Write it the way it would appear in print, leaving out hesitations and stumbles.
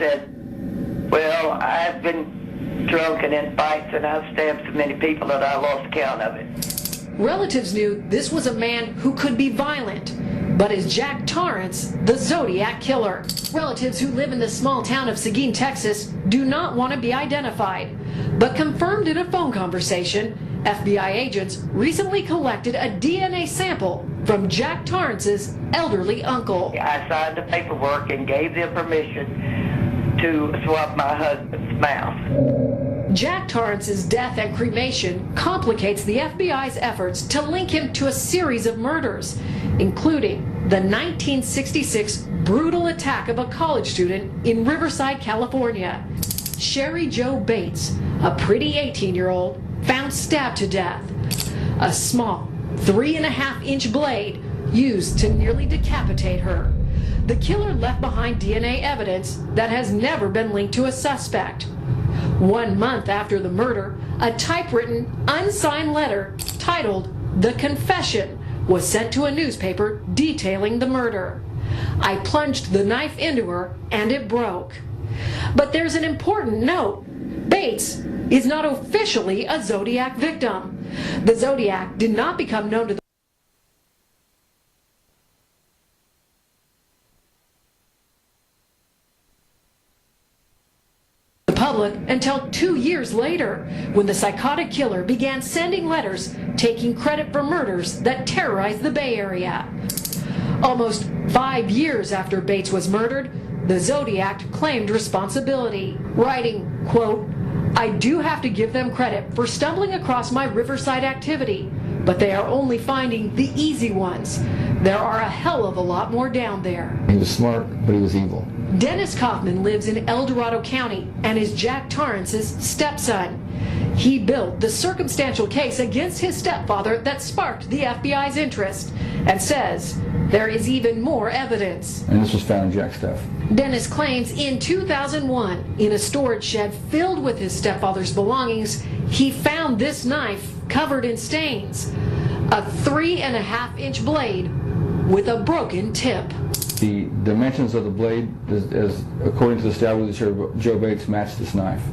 said, well, I've been drunk and in fights, and I've stabbed so many people that I lost count of it. Relatives knew this was a man who could be violent, but is Jack Torrance the Zodiac Killer? Relatives who live in the small town of Seguin, Texas, do not want to be identified, but confirmed in a phone conversation, FBI agents recently collected a DNA sample from Jack Torrance's elderly uncle. I signed the paperwork and gave them permission to swab my husband's mouth. Jack Torrance's death and cremation complicates the FBI's efforts to link him to a series of murders, including the 1966 brutal attack of a college student in Riverside, California. Sherry Jo Bates, a pretty 18-year-old, found stabbed to death. A small 3.5-inch blade used to nearly decapitate her. The killer left behind DNA evidence that has never been linked to a suspect. 1 month after the murder, a typewritten, unsigned letter titled "The Confession" was sent to a newspaper detailing the murder. I plunged the knife into her and it broke. But there's an important note. Bates is not officially a Zodiac victim. The Zodiac did not become known to the public until 2 years later, when the psychotic killer began sending letters taking credit for murders that terrorized the Bay Area. Almost 5 years after Bates was murdered, the Zodiac claimed responsibility, writing, quote, "I do have to give them credit for stumbling across my Riverside activity, but they are only finding the easy ones. There are a hell of a lot more down there." He was smart, but he was evil. Dennis Kaufman lives in El Dorado County and is Jack Torrance's stepson. He built the circumstantial case against his stepfather that sparked the FBI's interest and says there is even more evidence. And this was found in Jack's stuff. Dennis claims in 2001, in a storage shed filled with his stepfather's belongings, he found this knife covered in stains, a 3.5-inch blade with a broken tip. The dimensions of the blade, as according to the established, Jo Bates matched this knife.